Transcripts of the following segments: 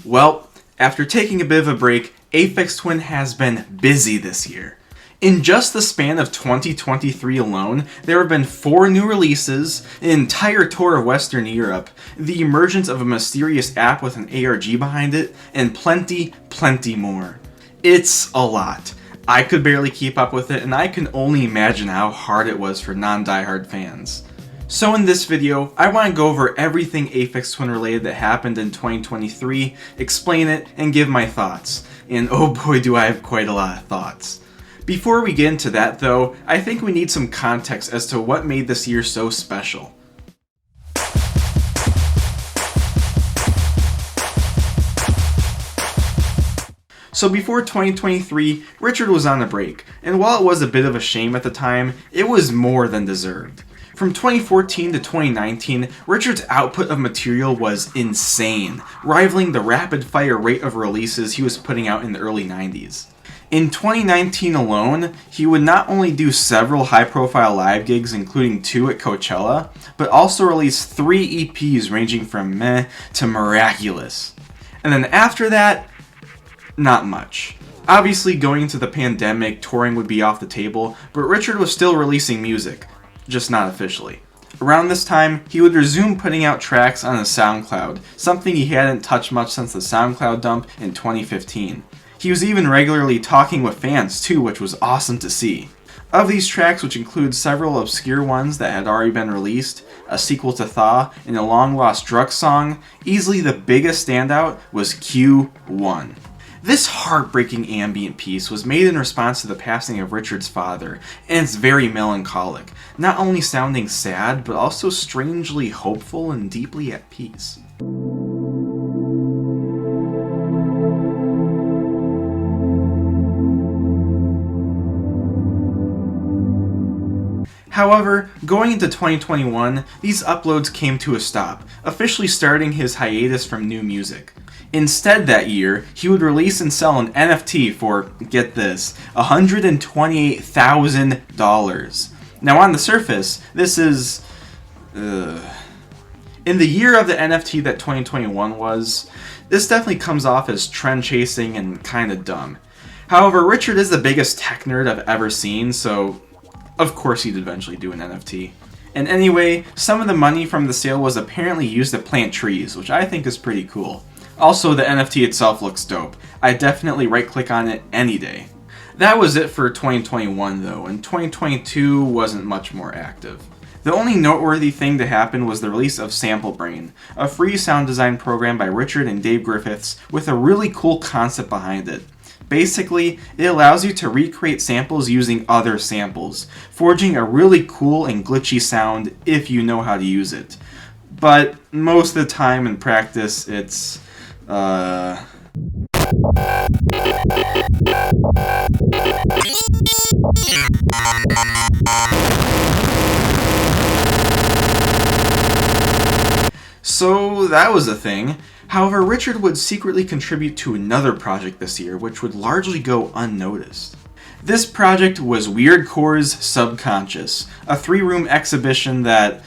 Well, after taking a bit of a break, Aphex Twin has been busy this year. In just the span of 2023 alone, there have been 4 new releases, an entire tour of Western Europe, the emergence of a mysterious app with an ARG behind it, and plenty more. It's a lot. I could barely keep up with it, and I can only imagine how hard it was for non-diehard fans. So in this video, I want to go over everything Aphex Twin related that happened in 2023, explain it, and give my thoughts. And oh boy do I have quite a lot of thoughts. Before we get into that though, I think we need some context as to what made this year so special. So before 2023, Richard was on a break, and while it was a bit of a shame at the time, it was more than deserved. From 2014 to 2019, Richard's output of material was insane, rivaling the rapid-fire rate of releases he was putting out in the early 90s. In 2019 alone, he would not only do several high-profile live gigs, including 2 at Coachella, but also release 3 EPs ranging from meh to miraculous. And then after that, not much. Obviously, going into the pandemic, touring would be off the table, but Richard was still releasing music, just not officially. Around this time, he would resume putting out tracks on his Soundcloud, something he hadn't touched much since the Soundcloud dump in 2015. He was even regularly talking with fans too, which was awesome to see. Of these tracks, which include several obscure ones that had already been released, a sequel to Thaw, and a long-lost Druk song, easily the biggest standout was Q1. This heartbreaking ambient piece was made in response to the passing of Richard's father, and it's very melancholic, not only sounding sad, but also strangely hopeful and deeply at peace. However, going into 2021, these uploads came to a stop, officially starting his hiatus from new music. Instead that year, he would release and sell an NFT for, get this, $128,000. Now on the surface, this is... in the year of the NFT that 2021 was, this definitely comes off as trend chasing and kinda dumb. However, Richard is the biggest tech nerd I've ever seen, so of course he'd eventually do an NFT. And anyway, some of the money from the sale was apparently used to plant trees, which I think is pretty cool. Also, the NFT itself looks dope. I'd definitely right-click on it any day. That was it for 2021 though, and 2022 wasn't much more active. The only noteworthy thing to happen was the release of Samplebrain, a free sound design program by Richard and Dave Griffiths with a really cool concept behind it. Basically, it allows you to recreate samples using other samples, forging a really cool and glitchy sound if you know how to use it. But most of the time in practice, it's So that was a thing. However, Richard would secretly contribute to another project this year, which would largely go unnoticed. This project was Weirdcore's Subconscious, a 3-room exhibition that,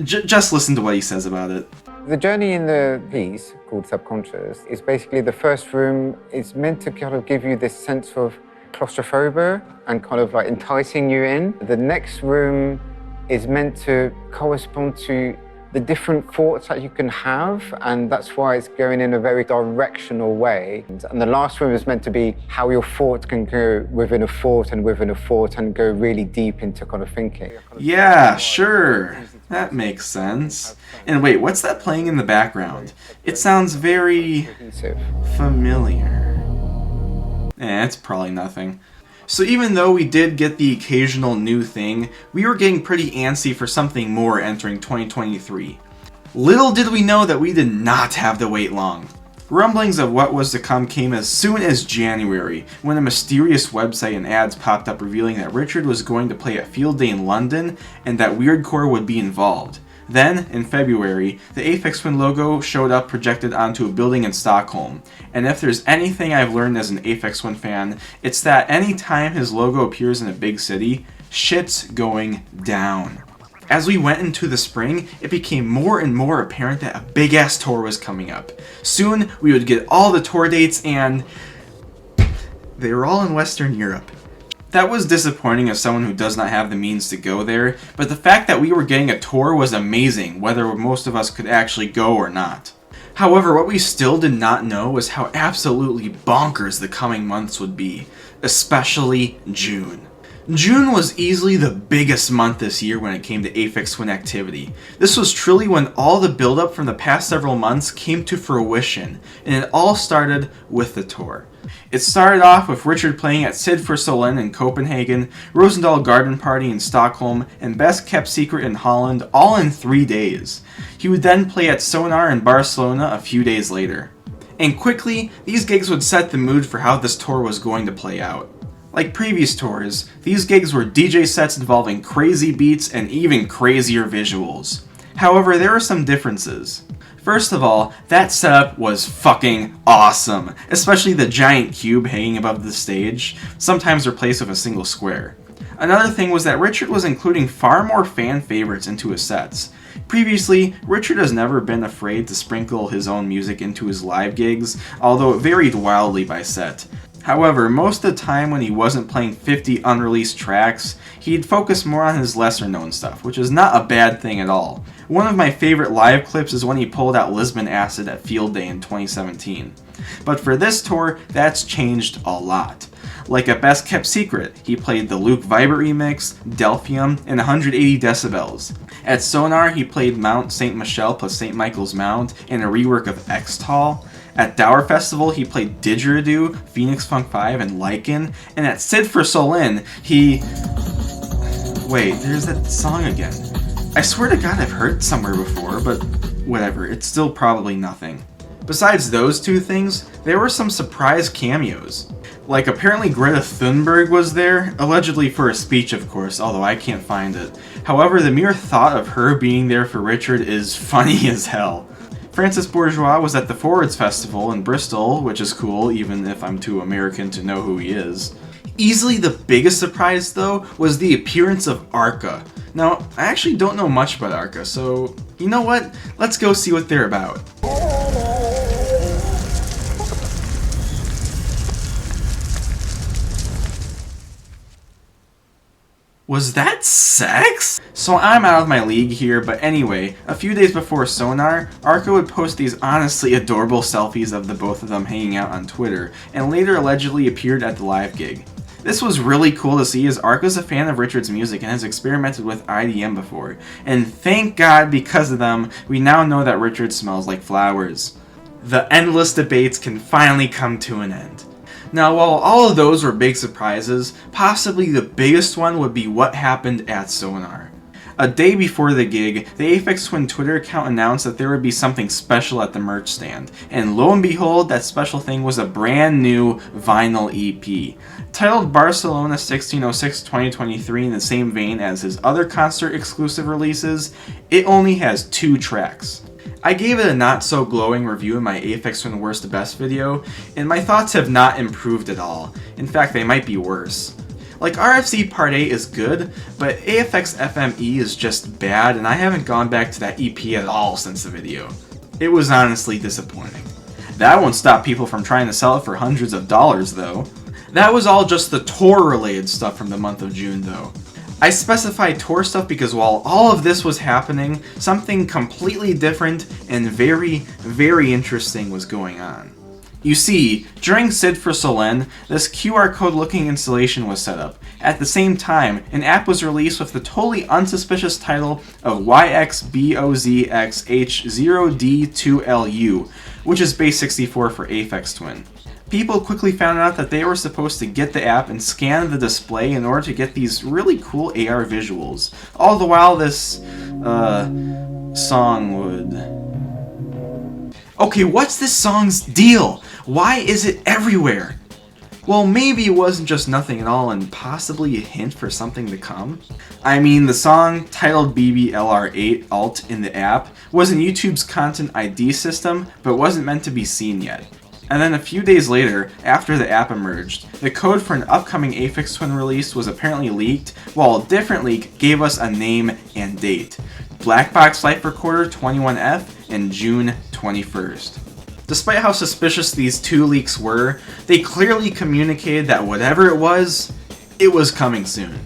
just listen to what he says about it. The journey in the piece, called Subconscious, is basically the first room is meant to kind of give you this sense of claustrophobia and kind of like enticing you in. The next room is meant to correspond to the different thoughts that you can have, and that's why it's going in a very directional way. And the last room is meant to be how your thoughts can go within a thought and within a thought and go really deep into kind of thinking. Yeah, sure. That makes sense. And wait, what's that playing in the background? It sounds very familiar. It's probably nothing. So even though we did get the occasional new thing, we were getting pretty antsy for something more entering 2023. Little did we know that we did not have to wait long. Rumblings of what was to come came as soon as January, when a mysterious website and ads popped up revealing that Richard was going to play at Field Day in London and that Weirdcore would be involved. Then, in February, the Aphex Twin logo showed up projected onto a building in Stockholm, and if there's anything I've learned as an Aphex Twin fan, it's that any time his logo appears in a big city, shit's going down. As we went into the spring, it became more and more apparent that a big-ass tour was coming up. Soon, we would get all the tour dates, and they were all in Western Europe. That was disappointing as someone who does not have the means to go there, but the fact that we were getting a tour was amazing, whether most of us could actually go or not. However, what we still did not know was how absolutely bonkers the coming months would be, especially June. June was easily the biggest month this year when it came to Aphex Twin activity. This was truly when all the buildup from the past several months came to fruition, and it all started with the tour. It started off with Richard playing at Sid for Solen in Copenhagen, Rosendal Garden Party in Stockholm, and Best Kept Secret in Holland, all in 3 days. He would then play at Sonar in Barcelona a few days later. And quickly, these gigs would set the mood for how this tour was going to play out. Like previous tours, these gigs were DJ sets involving crazy beats and even crazier visuals. However, there are some differences. First of all, that setup was fucking awesome, especially the giant cube hanging above the stage, sometimes replaced with a single square. Another thing was that Richard was including far more fan favorites into his sets. Previously, Richard has never been afraid to sprinkle his own music into his live gigs, although it varied wildly by set. However, most of the time when he wasn't playing 50 unreleased tracks, he'd focus more on his lesser known stuff, which is not a bad thing at all. One of my favorite live clips is when he pulled out Lisbon Acid at Field Day in 2017. But for this tour, that's changed a lot. Like at Best Kept Secret, he played the Luke Vibert remix, Delphium, and 180 decibels. At Sonar, he played Mount St. Michel plus St. Michael's Mount, and a rework of X-Tall. At Dower Festival, he played Didgeridoo, Phoenix Funk 5, and Lycan. And at Sid for Solen, he... Wait, there's that song again. I swear to God I've heard it somewhere before, but whatever, it's still probably nothing. Besides those two things, there were some surprise cameos. Like, apparently Greta Thunberg was there, allegedly for a speech of course, although I can't find it. However, the mere thought of her being there for Richard is funny as hell. Francis Bourgeois was at the Forwards Festival in Bristol, which is cool, even if I'm too American to know who he is. Easily the biggest surprise, though, was the appearance of Arca. Now, I actually don't know much about Arca, so you know what? Let's go see what they're about. Was that sex? So I'm out of my league here, but anyway, a few days before Sonar, Arca would post these honestly adorable selfies of the both of them hanging out on Twitter, and later allegedly appeared at the live gig. This was really cool to see as Arca's a fan of Richard's music and has experimented with IDM before, and thank God because of them, we now know that Richard smells like flowers. The endless debates can finally come to an end. Now, while all of those were big surprises, possibly the biggest one would be what happened at Sonar. A day before the gig, the Aphex Twin Twitter account announced that there would be something special at the merch stand, and lo and behold, that special thing was a brand new vinyl EP. Titled Barcelona 1606-2023 in the same vein as his other concert exclusive releases, it only has 2 tracks. I gave it a not so glowing review in my Aphex Twin Worst to Best video, and my thoughts have not improved at all. In fact, they might be worse. Like, RFC Part 8 is good, but AFX FME is just bad, and I haven't gone back to that EP at all since the video. It was honestly disappointing. That won't stop people from trying to sell it for hundreds of dollars, though. That was all just the tour-related stuff from the month of June, though. I specify tour stuff because while all of this was happening, something completely different and very, very interesting was going on. You see, during Sid for Solen, this QR code looking installation was set up. At the same time, an app was released with the totally unsuspicious title of YXBOZXH0D2LU, which is base 64 for Aphex Twin. People quickly found out that they were supposed to get the app and scan the display in order to get these really cool AR visuals. All the while this, song would... Okay, what's this song's deal? Why is it everywhere? Well, maybe it wasn't just nothing at all and possibly a hint for something to come. I mean, the song, titled BBLR8 Alt in the app, was in YouTube's Content ID system, but wasn't meant to be seen yet. And then a few days later, after the app emerged, the code for an upcoming Aphex Twin release was apparently leaked, while a different leak gave us a name and date. Blackbox Life Recorder 21F and June 21st. Despite how suspicious these two leaks were, they clearly communicated that whatever it was coming soon.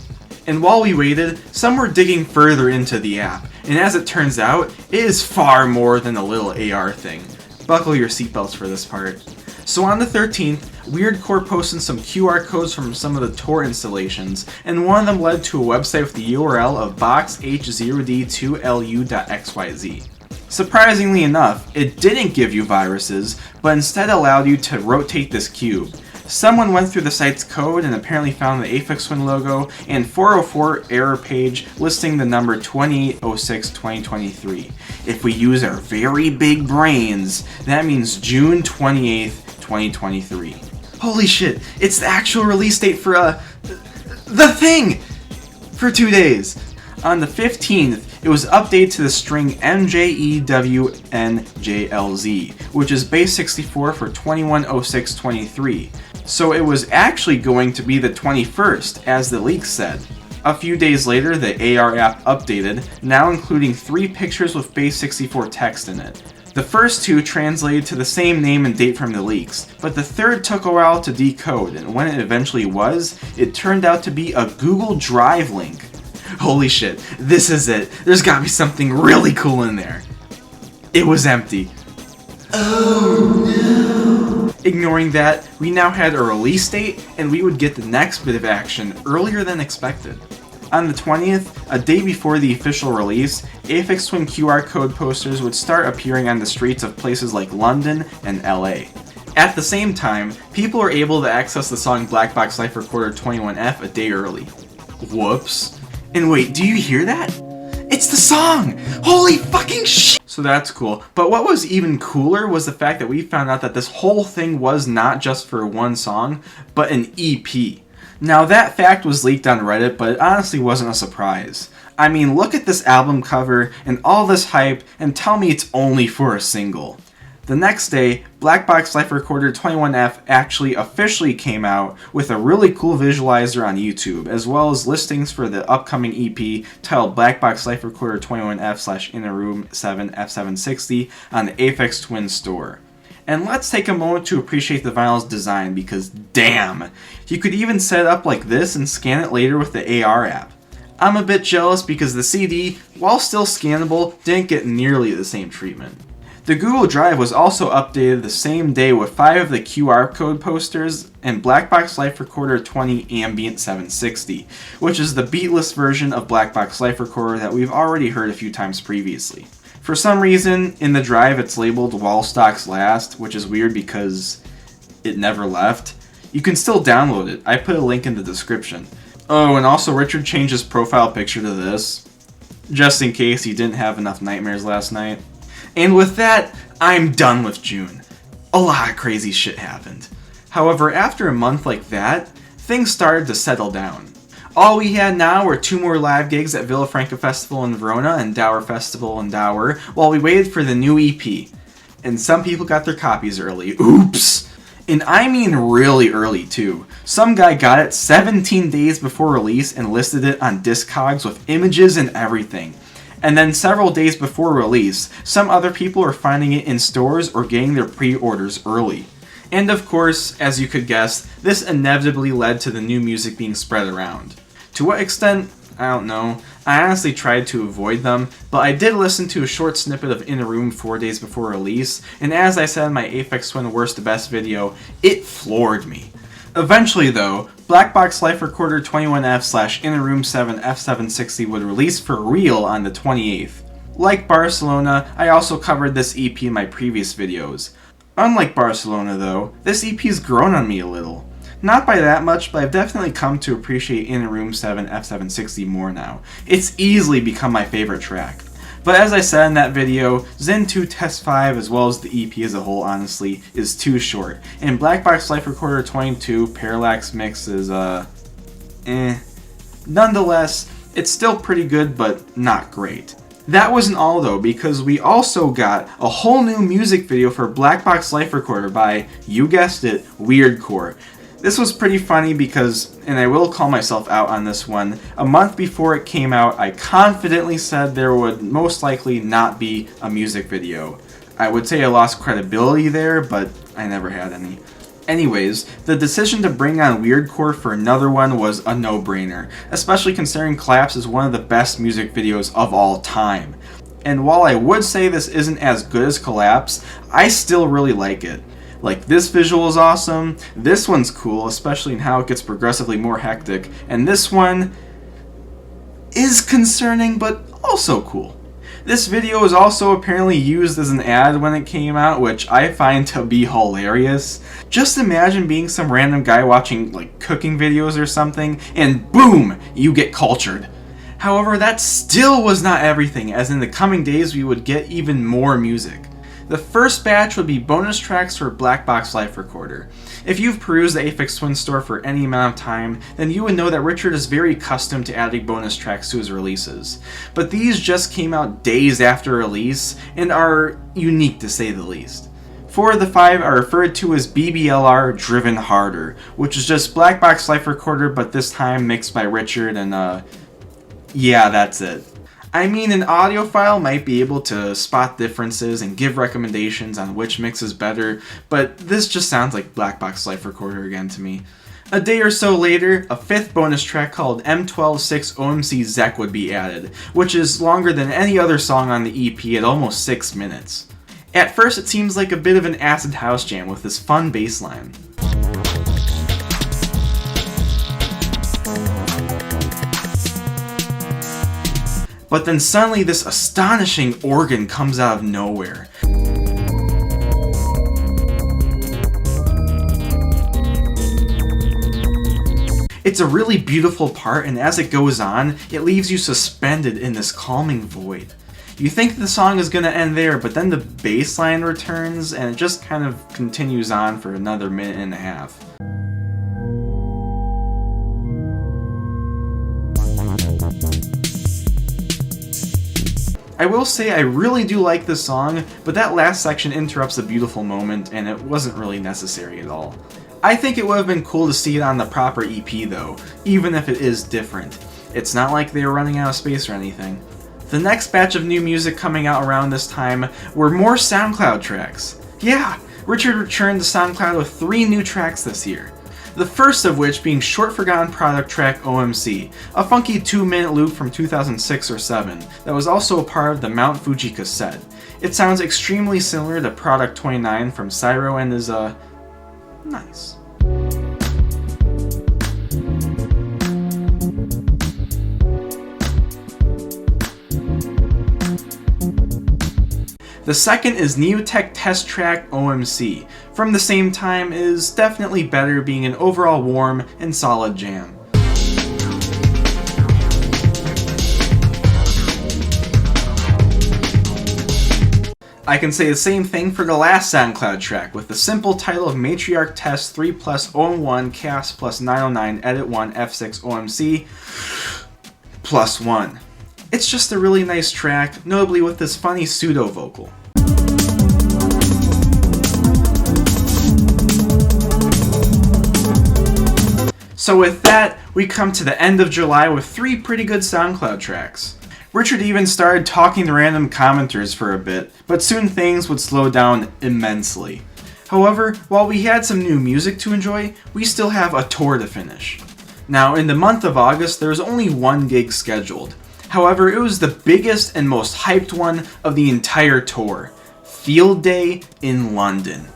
And while we waited, some were digging further into the app, and as it turns out, it is far more than a little AR thing. Buckle your seatbelts for this part. So on the 13th, Weirdcore posted some QR codes from some of the Tor installations, and one of them led to a website with the URL of boxh0d2lu.xyz. Surprisingly enough, it didn't give you viruses, but instead allowed you to rotate this cube. Someone went through the site's code and apparently found the Aphex Twin logo and 404 error page listing the number 2806-2023. If we use our very big brains, that means June 28th, 2023. Holy shit, it's the actual release date for the thing! For 2 days. On the 15th, it was updated to the string MJEWNJLZ, which is base 64 for 2106-23. So it was actually going to be the 21st, as the leak said. A few days later, the AR app updated, now including 3 pictures with base 64 text in it. The first 2 translated to the same name and date from the leaks, but the third took a while to decode, and when it eventually was, it turned out to be a Google Drive link. Holy shit, this is it. There's gotta be something really cool in there. It was empty. Oh no! Ignoring that, we now had a release date, and we would get the next bit of action earlier than expected. On the 20th, a day before the official release, Aphex Twin QR code posters would start appearing on the streets of places like London and LA. At the same time, people were able to access the song Blackbox Life Recorder 21F a day early. Whoops. And wait, do you hear that? It's the song! Holy fucking shit! So that's cool. But what was even cooler was the fact that we found out that this whole thing was not just for one song, but an EP. Now that fact was leaked on Reddit, but it honestly wasn't a surprise. I mean, look at this album cover and all this hype and tell me it's only for a single. The next day, Blackbox Life Recorder 21F actually officially came out with a really cool visualizer on YouTube, as well as listings for the upcoming EP titled Blackbox Life Recorder 21F/Inner Room 7 F760 on the Aphex Twin store. And let's take a moment to appreciate the vinyl's design, because damn, you could even set it up like this and scan it later with the AR app. I'm a bit jealous because the CD, while still scannable, didn't get nearly the same treatment. The Google Drive was also updated the same day with 5 of the QR code posters and Blackbox Life Recorder 20 Ambient 760, which is the beatless version of Blackbox Life Recorder that we've already heard a few times previously. For some reason, in the drive it's labeled While Stocks Last, which is weird because it never left. You can still download it. I put a link in the description. Oh, and also Richard changed his profile picture to this, just in case he didn't have enough nightmares last night. And with that, I'm done with June. A lot of crazy shit happened. However, after a month like that, things started to settle down. All we had now were 2 more live gigs at Villafranca Festival in Verona and Dower Festival in Dower while we waited for the new EP. And some people got their copies early. Oops! And I mean really early too. Some guy got it 17 days before release and listed it on Discogs with images and everything. And then several days before release, some other people are finding it in stores or getting their pre-orders early. And of course, as you could guess, this inevitably led to the new music being spread around. To what extent? I don't know. I honestly tried to avoid them, but I did listen to a short snippet of In a Room 4 days before release, and as I said in my Aphex Twin Worst to Best video, it floored me. Eventually though, Blackbox Life Recorder 21F/Inner Room 7 F760 would release for real on the 28th. Like Barcelona, I also covered this EP in my previous videos. Unlike Barcelona though, this EP's grown on me a little. Not by that much, but I've definitely come to appreciate Inner Room 7 F760 more now. It's easily become my favorite track. But as I said in that video, Zen 2 Test 5 as well as the EP as a whole honestly is too short, and Blackbox Life Recorder 22 Parallax Mix is Nonetheless, it's still pretty good but not great. That wasn't all though, because we also got a whole new music video for Blackbox Life Recorder by, you guessed it, Weirdcore. This was pretty funny because, and I will call myself out on this one, a month before it came out, I confidently said there would most likely not be a music video. I would say I lost credibility there, but I never had any. Anyways, the decision to bring on Weirdcore for another one was a no-brainer, especially considering Collapse is one of the best music videos of all time. And while I would say this isn't as good as Collapse, I still really like it. Like, this visual is awesome, this one's cool, especially in how it gets progressively more hectic, and this one is concerning but also cool. This video was also apparently used as an ad when it came out, which I find to be hilarious. Just imagine being some random guy watching like cooking videos or something, and boom, you get cultured. However, that still was not everything, as in the coming days we would get even more music. The first batch would be bonus tracks for Blackbox Life Recorder. If you've perused the Aphex Twin store for any amount of time, then you would know that Richard is very accustomed to adding bonus tracks to his releases. But these just came out days after release, and are unique to say the least. 4 of the 5 are referred to as BBLR Driven Harder, which is just Blackbox Life Recorder, but this time mixed by Richard, and yeah, that's it. I mean, an audiophile might be able to spot differences and give recommendations on which mix is better, but this just sounds like Blackbox Life Recorder again to me. A day or so later, a 5th bonus track called M126 OMC Zek would be added, which is longer than any other song on the EP at almost 6 minutes. At first it seems like a bit of an acid house jam with this fun bass line. But then suddenly this astonishing organ comes out of nowhere. It's a really beautiful part, and as it goes on, it leaves you suspended in this calming void. You think the song is gonna end there, but then the bass line returns, and it just kind of continues on for another minute and a half. I will say I really do like this song, but that last section interrupts a beautiful moment, and it wasn't really necessary at all. I think it would have been cool to see it on the proper EP though, even if it is different. It's not like they were running out of space or anything. The next batch of new music coming out around this time were more Soundcloud tracks. Yeah, Richard returned to Soundcloud with 3 new tracks this year. The first of which being Short Forgotten Product track OMC, a funky 2-minute loop from 2006 or 7 that was also a part of the Mount Fuji cassette. It sounds extremely similar to Product 29 from Cyro and is nice. The second is Neotech Test Track OMC. From the same time, is definitely better, being an overall warm and solid jam. I can say the same thing for the last Soundcloud track, with the simple title of Matriarch Test 3 plus OM1 CAS plus 909 Edit 1 F6 OMC plus 1. It's just a really nice track, notably with this funny pseudo vocal. So with that, we come to the end of July with 3 pretty good SoundCloud tracks. Richard even started talking to random commenters for a bit, but soon things would slow down immensely. However, while we had some new music to enjoy, we still have a tour to finish. Now, in the month of August, there was only 1 gig scheduled. However, it was the biggest and most hyped one of the entire tour, Field Day in London.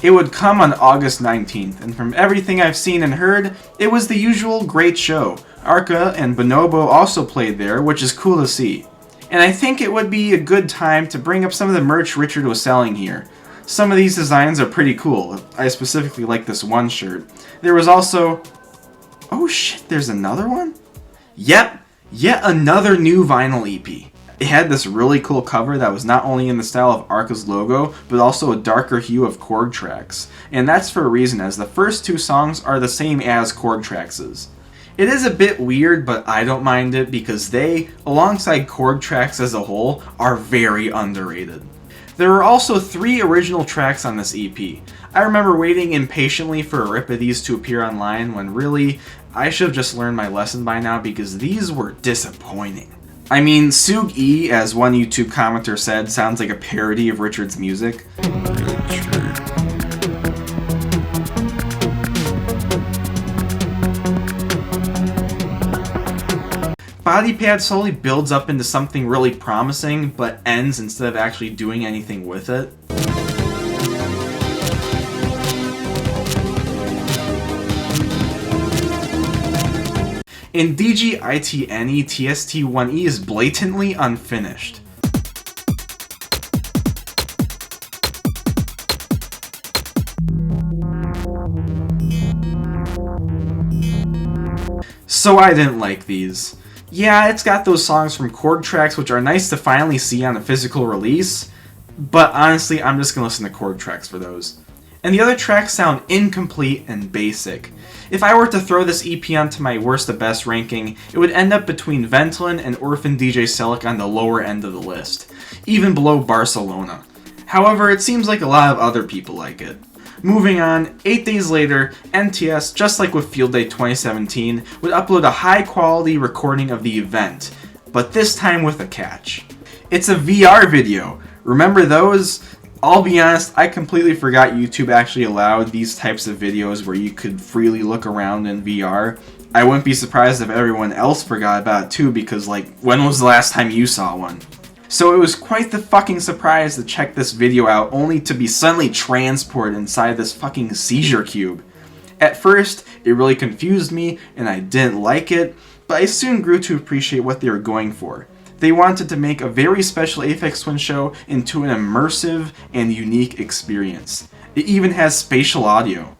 It would come on August 19th, and from everything I've seen and heard, it was the usual great show. Arca and Bonobo also played there, which is cool to see. And I think it would be a good time to bring up some of the merch Richard was selling here. Some of these designs are pretty cool. I specifically like this one shirt. There was also... oh shit, there's another one? Yep! Yet another new vinyl EP. It had this really cool cover that was not only in the style of Arca's logo, but also a darker hue of chord tracks. And that's for a reason, as the first 2 songs are the same as chord tracks'. It is a bit weird, but I don't mind it because they, alongside chord tracks as a whole, are very underrated. There are also 3 original tracks on this EP. I remember waiting impatiently for a rip of these to appear online when really, I should have just learned my lesson by now because these were disappointing. I mean, Sug E, as one YouTube commenter said, sounds like a parody of Richard's music. Body Pad slowly builds up into something really promising, but ends instead of actually doing anything with it. And DGITNE TST1E is blatantly unfinished. So I didn't like these. Yeah, it's got those songs from chord tracks which are nice to finally see on a physical release, but honestly I'm just gonna listen to chord tracks for those. And the other tracks sound incomplete and basic. If I were to throw this EP onto my worst to best ranking, it would end up between Ventolin and Orphan DJ Selic on the lower end of the list, even below Barcelona. However, it seems like a lot of other people like it. Moving on, 8 days later, NTS, just like with Field Day 2017, would upload a high quality recording of the event, but this time with a catch. It's a VR video. Remember those? I'll be honest, I completely forgot YouTube actually allowed these types of videos where you could freely look around in VR. I wouldn't be surprised if everyone else forgot about it too, because when was the last time you saw one? So it was quite the fucking surprise to check this video out only to be suddenly transported inside this fucking seizure cube. At first, it really confused me and I didn't like it, but I soon grew to appreciate what they were going for. They wanted to make a very special Aphex Twin show into an immersive and unique experience. It even has spatial audio.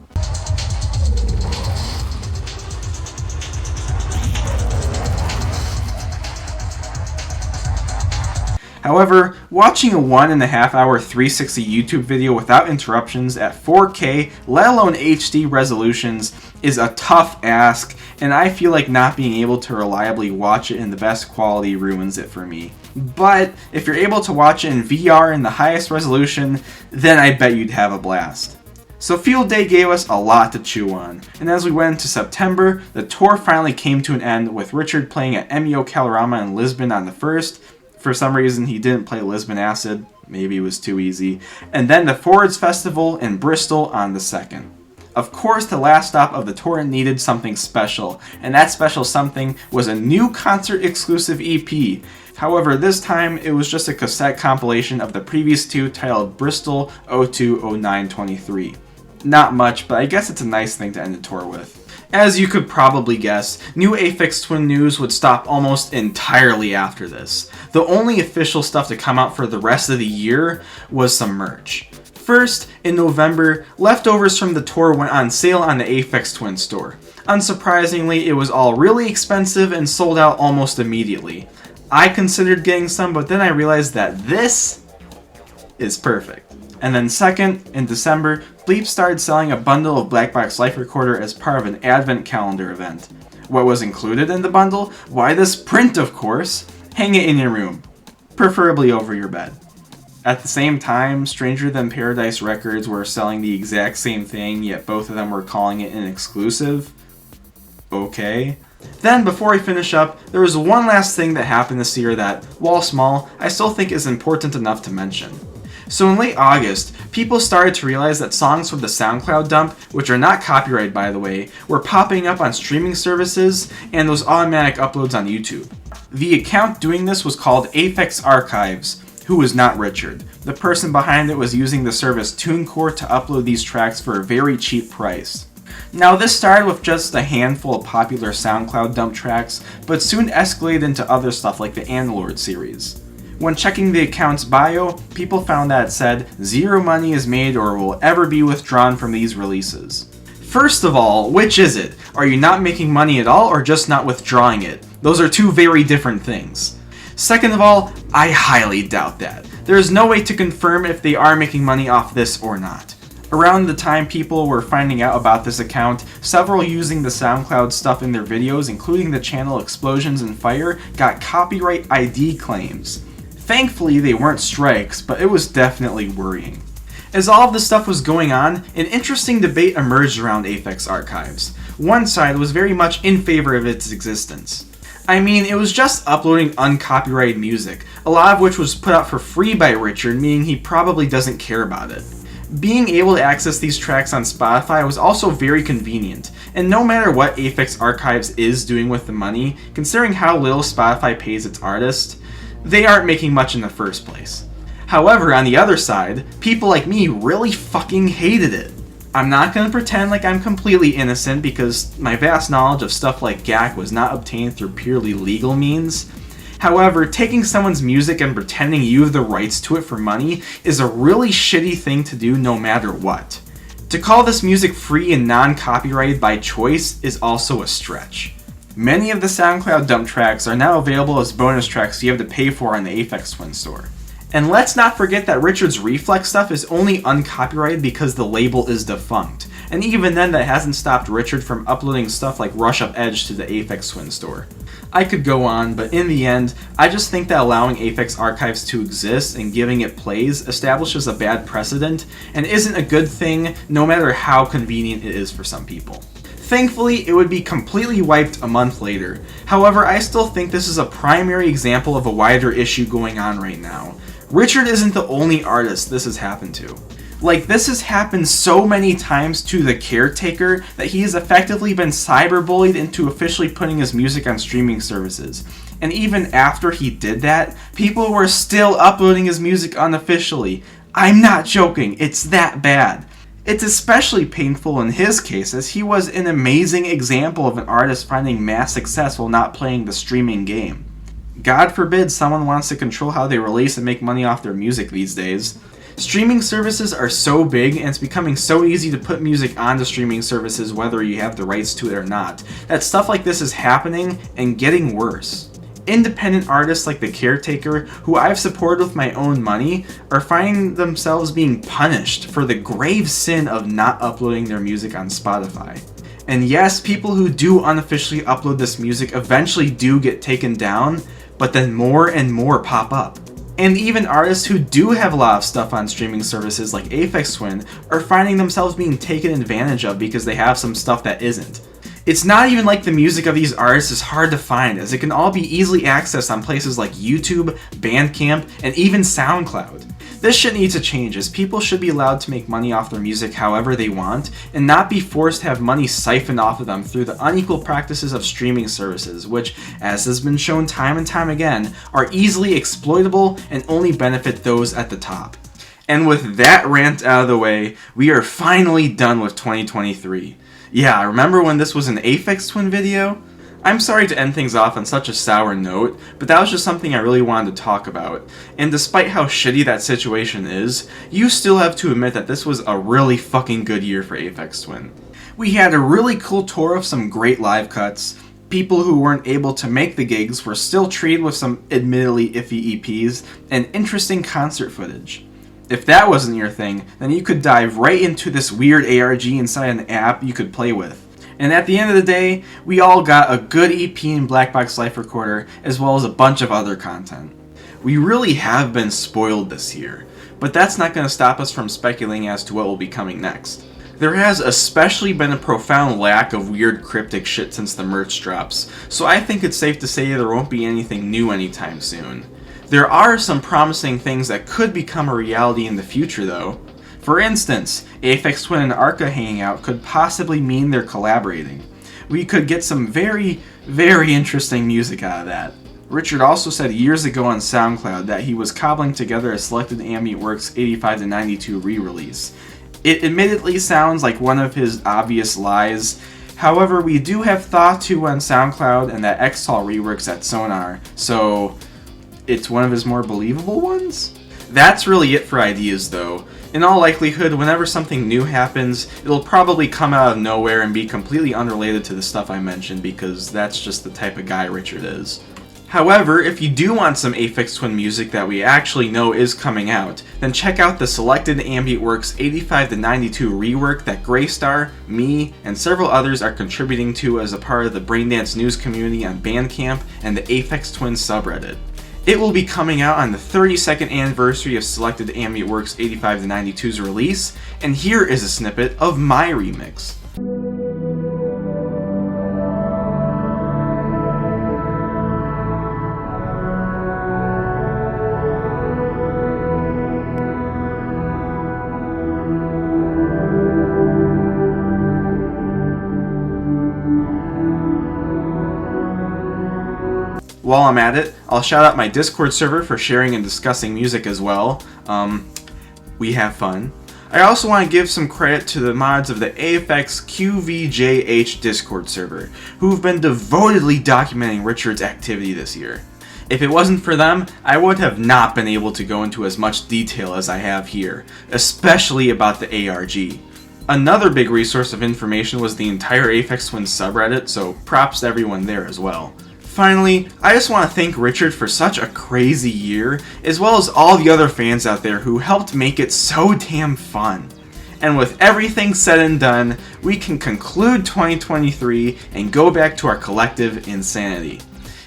However, watching a 1.5 hour 360 YouTube video without interruptions at 4K, let alone HD resolutions, is a tough ask, and I feel like not being able to reliably watch it in the best quality ruins it for me. But if you're able to watch it in VR in the highest resolution, then I bet you'd have a blast. So Field Day gave us a lot to chew on, and as we went into September, the tour finally came to an end with Richard playing at MEO Calorama in Lisbon on the 1st. For some reason he didn't play Lisbon Acid, maybe it was too easy, and then the Forwards Festival in Bristol on the 2nd. Of course, the last stop of the tour needed something special, and that special something was a new concert-exclusive EP. However, this time it was just a cassette compilation of the previous 2 titled Bristol 020923. Not much, but I guess it's a nice thing to end the tour with. As you could probably guess, new Aphex Twin news would stop almost entirely after this. The only official stuff to come out for the rest of the year was some merch. First, in November, leftovers from the tour went on sale on the Aphex Twin store. Unsurprisingly, it was all really expensive and sold out almost immediately. I considered getting some, but then I realized that this is perfect. And then second, in December, Bleep started selling a bundle of Blackbox Life Recorder as part of an advent calendar event. What was included in the bundle? Why, this print, of course. Hang it in your room, preferably over your bed. At the same time, Stranger Than Paradise Records were selling the exact same thing, yet both of them were calling it an exclusive. Okay. Then, before I finish up, there was one last thing that happened this year that, while small, I still think is important enough to mention. So in late August, people started to realize that songs from the Soundcloud dump, which are not copyrighted by the way, were popping up on streaming services and those automatic uploads on YouTube. The account doing this was called Aphex Archives, who was not Richard. The person behind it was using the service TuneCore to upload these tracks for a very cheap price. Now this started with just a handful of popular SoundCloud dump tracks, but soon escalated into other stuff like the Analord series. When checking the account's bio, people found that it said, "Zero money is made or will ever be withdrawn from these releases." First of all, which is it? Are you not making money at all or just not withdrawing it? Those are two very different things. Second of all, I highly doubt that. There is no way to confirm if they are making money off this or not. Around the time people were finding out about this account, several using the SoundCloud stuff in their videos, including the channel Explosions and Fire, got copyright ID claims. Thankfully, they weren't strikes, but it was definitely worrying. As all of this stuff was going on, an interesting debate emerged around Aphex Archives. One side was very much in favor of its existence. I mean, it was just uploading uncopyrighted music, a lot of which was put out for free by Richard, meaning he probably doesn't care about it. Being able to access these tracks on Spotify was also very convenient, and no matter what Aphex Archives is doing with the money, considering how little Spotify pays its artists, they aren't making much in the first place. However, on the other side, people like me really fucking hated it. I'm not going to pretend like I'm completely innocent because my vast knowledge of stuff like GAC was not obtained through purely legal means. However, taking someone's music and pretending you have the rights to it for money is a really shitty thing to do no matter what. To call this music free and non-copyrighted by choice is also a stretch. Many of the SoundCloud dump tracks are now available as bonus tracks you have to pay for on the Aphex Twin store. And let's not forget that Richard's Reflex stuff is only uncopyrighted because the label is defunct. And even then, that hasn't stopped Richard from uploading stuff like Rush Up Edge to the Aphex Twin store. I could go on, but in the end, I just think that allowing Aphex Archives to exist and giving it plays establishes a bad precedent and isn't a good thing no matter how convenient it is for some people. Thankfully, it would be completely wiped a month later. However, I still think this is a primary example of a wider issue going on right now. Richard isn't the only artist this has happened to. Like, this has happened so many times to The Caretaker that he has effectively been cyberbullied into officially putting his music on streaming services. And even after he did that, people were still uploading his music unofficially. I'm not joking, it's that bad. It's especially painful in his case, as he was an amazing example of an artist finding mass success while not playing the streaming game. God forbid someone wants to control how they release and make money off their music these days. Streaming services are so big, and it's becoming so easy to put music onto streaming services whether you have the rights to it or not, that stuff like this is happening and getting worse. Independent artists like The Caretaker, who I've supported with my own money, are finding themselves being punished for the grave sin of not uploading their music on Spotify. And yes, people who do unofficially upload this music eventually do get taken down, but then more and more pop up. And even artists who do have a lot of stuff on streaming services like Aphex Twin are finding themselves being taken advantage of because they have some stuff that isn't. It's not even like the music of these artists is hard to find, as it can all be easily accessed on places like YouTube, Bandcamp, and even SoundCloud. This shit needs to change, as people should be allowed to make money off their music however they want, and not be forced to have money siphoned off of them through the unequal practices of streaming services, which, as has been shown time and time again, are easily exploitable and only benefit those at the top. And with that rant out of the way, we are finally done with 2023. Yeah, remember when this was an Aphex Twin video? I'm sorry to end things off on such a sour note, but that was just something I really wanted to talk about. And despite how shitty that situation is, you still have to admit that this was a really fucking good year for Aphex Twin. We had a really cool tour of some great live cuts. People who weren't able to make the gigs were still treated with some admittedly iffy EPs, and interesting concert footage. If that wasn't your thing, then you could dive right into this weird ARG inside an app you could play with. And at the end of the day, we all got a good EP in Blackbox Life Recorder, as well as a bunch of other content. We really have been spoiled this year, but that's not going to stop us from speculating as to what will be coming next. There has especially been a profound lack of weird cryptic shit since the merch drops, so I think it's safe to say there won't be anything new anytime soon. There are some promising things that could become a reality in the future though. For instance, Aphex Twin and Arca hanging out could possibly mean they're collaborating. We could get some very, very interesting music out of that. Richard also said years ago on SoundCloud that he was cobbling together a selected Ambient Works 85 to 92 re-release. It admittedly sounds like one of his obvious lies. However, we do have Thaw 2 on SoundCloud and that Xtal reworks at Sonar, so it's one of his more believable ones? That's really it for ideas though. In all likelihood, whenever something new happens, it'll probably come out of nowhere and be completely unrelated to the stuff I mentioned, because that's just the type of guy Richard is. However, if you do want some Aphex Twin music that we actually know is coming out, then check out the selected Ambient Works 85 to 92 rework that Greystar, me, and several others are contributing to as a part of the Braindance news community on Bandcamp and the Aphex Twin subreddit. It will be coming out on the 32nd anniversary of selected Ambient Works 85 to 92's release, and here is a snippet of my remix. While I'm at it, I'll shout out my Discord server for sharing and discussing music as well. We have fun. I also want to give some credit to the mods of the Aphex QVJH Discord server, who've been devotedly documenting Richard's activity this year. If it wasn't for them, I would have not been able to go into as much detail as I have here, especially about the ARG. Another big resource of information was the entire Aphex Twin subreddit, so props to everyone there as well. Finally, I just want to thank Richard for such a crazy year, as well as all the other fans out there who helped make it so damn fun. And with everything said and done, we can conclude 2023 and go back to our collective insanity.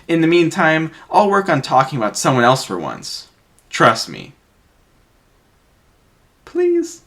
In the meantime, I'll work on talking about someone else for once. Trust me. Please.